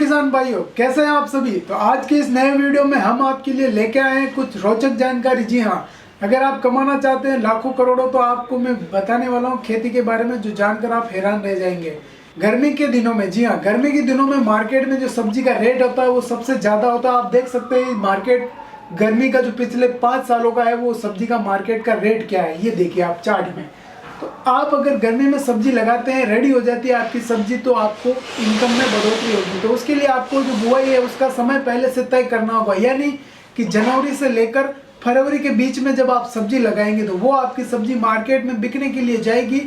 किसान भाइयों, कैसे हैं आप सभी। तो आज के इस नए वीडियो में हम आपके लिए लेके आए हैं कुछ रोचक जानकारी। जी हाँ, अगर आप कमाना चाहते हैं लाखों करोड़ों तो आपको मैं बताने वाला हूँ खेती के बारे में, जो जानकर आप हैरान रह जाएंगे। गर्मी के दिनों में, जी हाँ, गर्मी के दिनों में मार्केट में जो सब्जी का रेट होता है वो सबसे ज़्यादा होता है। आप देख सकते हैं मार्केट गर्मी का जो पिछले 5 सालों का है वो सब्जी का मार्केट का रेट क्या है, ये देखिए आप चार्ट में। तो आप अगर गर्मी में सब्जी लगाते हैं, रेडी हो जाती है आपकी सब्जी, तो आपको इनकम में बढ़ोतरी होगी। तो उसके लिए आपको जो बुआई है उसका समय पहले से तय करना होगा, यानी कि जनवरी से लेकर फरवरी के बीच में जब आप सब्जी लगाएंगे तो वो आपकी सब्जी मार्केट में बिकने के लिए जाएगी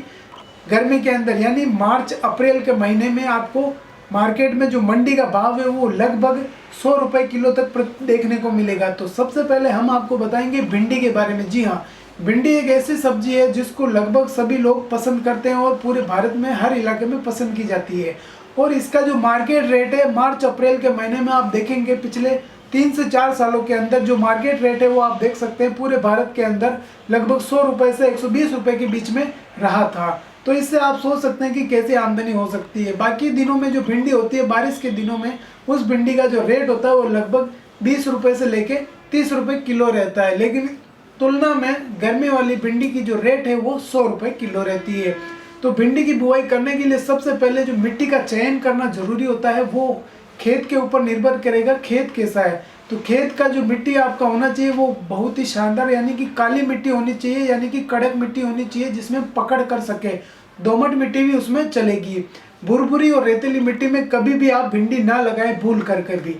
गर्मी के अंदर, यानी मार्च अप्रैल के महीने में आपको मार्केट में जो मंडी का भाव है वो लगभग 100 रुपये किलो तक देखने को मिलेगा। तो सबसे पहले हम आपको बताएंगे भिंडी के बारे में। जी हाँ, भिंडी एक ऐसी सब्जी है जिसको लगभग सभी लोग पसंद करते हैं और पूरे भारत में हर इलाके में पसंद की जाती है। और इसका जो मार्केट रेट है मार्च अप्रैल के महीने में आप देखेंगे पिछले 3 से 4 सालों के अंदर जो मार्केट रेट है वो आप देख सकते हैं पूरे भारत के अंदर लगभग 100 रुपये से 120 रुपये के बीच में रहा था। तो इससे आप सोच सकते हैं कि कैसे आमदनी हो सकती है। बाकी दिनों में जो भिंडी होती है, बारिश के दिनों में उस भिंडी का जो रेट होता है वो लगभग 20 रुपये से लेके 30 रुपये किलो रहता है, लेकिन तुलना में गर्मी वाली भिंडी की जो रेट है वो 100 रुपये किलो रहती है। तो भिंडी की बुआई करने के लिए सबसे पहले जो मिट्टी का चयन करना जरूरी होता है वो खेत के ऊपर निर्भर करेगा खेत कैसा है। तो खेत का जो मिट्टी आपका होना चाहिए वो बहुत ही शानदार, यानी कि काली मिट्टी होनी चाहिए, यानी कि कड़क मिट्टी होनी चाहिए जिसमें पकड़ कर सके। दोमट मिट्टी भी उसमें चलेगी। भुरभुरी और रेतीली मिट्टी में कभी भी आप भिंडी ना लगाएं भूल कर भी।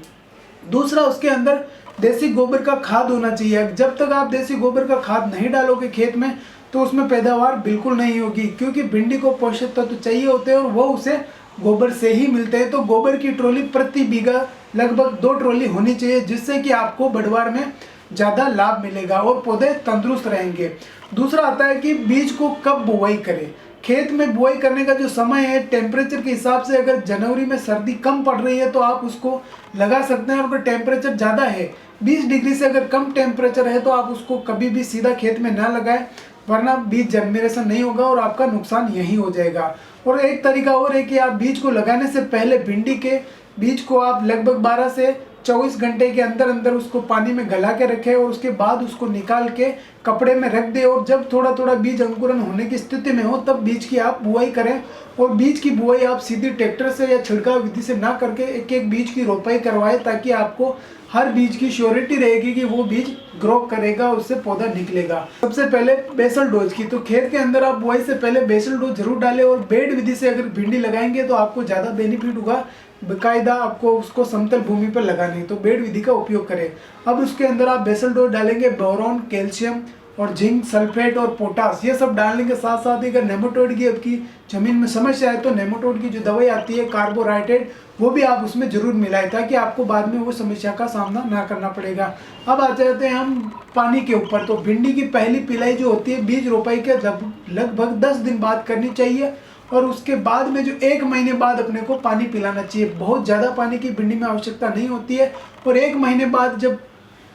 दूसरा, उसके अंदर देसी गोबर का खाद होना चाहिए। जब तक आप देसी गोबर का खाद नहीं डालोगे खेत में तो उसमें पैदावार बिल्कुल नहीं होगी, क्योंकि भिंडी को पोषक तत्व चाहिए होते हैं और वो उसे गोबर से ही मिलते हैं। तो गोबर की ट्रॉली प्रति बीघा लगभग 2 ट्रॉली होनी चाहिए, जिससे कि आपको बढ़वार में ज़्यादा लाभ मिलेगा और पौधे तंदुरुस्त रहेंगे। दूसरा आता है कि बीज को कब बुआई करें। खेत में बुआई करने का जो समय है टेम्परेचर के हिसाब से, अगर जनवरी में सर्दी कम पड़ रही है तो आप उसको लगा सकते हैं, और अगर टेम्परेचर ज़्यादा है 20 डिग्री से अगर कम टेम्परेचर है तो आप उसको कभी भी सीधा खेत में ना लगाएं, वरना बीज जर्मिनेशन नहीं होगा और आपका नुकसान यही हो जाएगा। और एक तरीका और है कि आप बीज को लगाने से पहले भिंडी के बीज को आप लगभग 12 से 24 घंटे के अंदर अंदर उसको पानी में गला के रखें और उसके बाद उसको निकाल के कपड़े में रख दें, और जब थोड़ा थोड़ा बीज अंकुरन होने की स्थिति में हो तब बीज की आप बुआई करें। और बीज की बुआई आप सीधी ट्रैक्टर से या छिड़काव विधि से ना करके एक एक बीज की रोपाई करवाएं, ताकि आपको हर बीज की श्योरिटी रहेगी कि वो बीज ग्रो करेगा, उससे पौधा निकलेगा। सबसे पहले बेसल डोज की, तो खेत के अंदर आप बुआई से पहले बेसल डोज जरूर डालें, और बेड विधि से अगर भिंडी लगाएंगे तो आपको ज़्यादा बेनिफिट होगा। बाकायदा आपको उसको समतल भूमि पर लगानी, तो बेड विधि का उपयोग करें। अब उसके अंदर आप बेसल डोज डालेंगे, बोरॉन, कैल्शियम और जिंक सल्फेट और पोटास, ये सब डालने के साथ साथ अगर नेमाटोड की आपकी ज़मीन में समस्या है तो नेमाटोड की जो दवाई आती है कार्बोराइटेड, वो भी आप उसमें जरूर मिलाएं, ताकि आपको बाद में वो समस्या का सामना ना करना पड़ेगा। अब आ जाते हैं हम पानी के ऊपर। तो भिंडी की पहली पिलाई जो होती है बीज रोपाई के लगभग 10 दिन बाद करनी चाहिए, और उसके बाद में जो 1 महीने बाद अपने को पानी पिलाना चाहिए। बहुत ज़्यादा पानी की भिंडी में आवश्यकता नहीं होती है, और 1 महीने बाद जब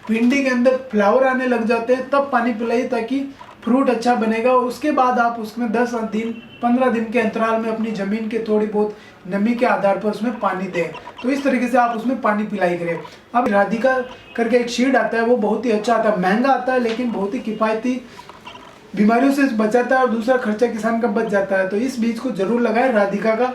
भिंडी के अंदर फ्लावर आने लग जाते हैं तब पानी पिलाइए, ताकि फ्रूट अच्छा बनेगा। और उसके बाद आप उसमें 10 दिन 15 दिन के अंतराल में अपनी ज़मीन के थोड़ी बहुत नमी के आधार पर उसमें पानी दें। तो इस तरीके से आप उसमें पानी पिलाई करें। अब राधिका करके एक सीड आता है, वो बहुत ही अच्छा आता है, महंगा आता है लेकिन बहुत ही किफ़ायती, बीमारियों से बचाता है और दूसरा खर्चा किसान का बच जाता है। तो इस बीज को जरूर लगाएं। राधिका का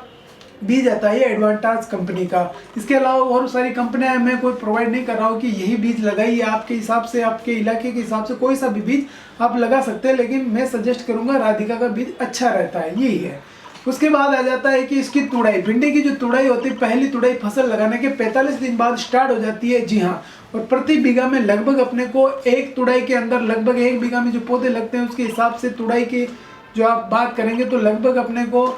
बीज आता है एडवांटेज कंपनी का। इसके अलावा और सारी कंपनियां मैं कोई प्रोवाइड नहीं कर रहा हूँ कि यही बीज लगाइए, आपके हिसाब से, आपके इलाके के हिसाब से कोई सा भी बीज आप लगा सकते हैं, लेकिन मैं सजेस्ट करूँगा राधिका का बीज अच्छा रहता है, यही है। उसके बाद आ जाता है कि इसकी तुड़ाई। भिंडी की जो तुड़ाई होती है, पहली तुड़ाई फसल लगाने के 45 दिन बाद स्टार्ट हो जाती है। जी हाँ, और प्रति बीघा में लगभग अपने को एक तुड़ाई के अंदर लगभग 1 बीघा में जो पौधे लगते हैं उसके हिसाब से तुड़ाई की जो आप बात करेंगे तो लगभग अपने को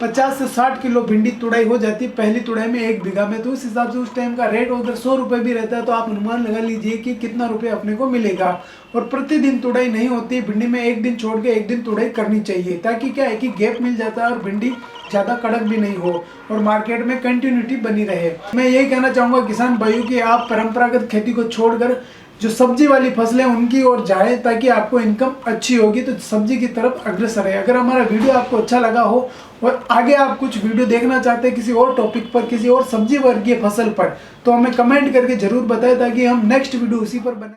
50 से 60 किलो भिंडी तुड़ाई हो जाती है पहली तुड़ाई में 1 बीघा में। तो उस हिसाब से उस टाइम का रेट उधर 100 रुपये भी रहता है, तो आप अनुमान लगा लीजिए कि कितना रुपये अपने को मिलेगा। और प्रतिदिन तुड़ाई नहीं होती है भिंडी में, 1 दिन छोड़ के 1 दिन तुड़ाई करनी चाहिए, ताकि क्या है कि गैप मिल जाता है और भिंडी ज़्यादा कड़क भी नहीं हो और मार्केट में कंटिन्यूटी बनी रहे। मैं यही कहना चाहूँगा किसान भाइयों कि आप परंपरागत खेती को छोड़कर जो सब्जी वाली फसलें उनकी ओर जाए, ताकि आपको इनकम अच्छी होगी तो सब्जी की तरफ अग्रसर है। अगर हमारा वीडियो आपको अच्छा लगा हो और आगे आप कुछ वीडियो देखना चाहते हैं किसी और टॉपिक पर, किसी और सब्जी वर्गीय फसल पर, तो हमें कमेंट करके जरूर बताएं ताकि हम नेक्स्ट वीडियो उसी पर बनाएं।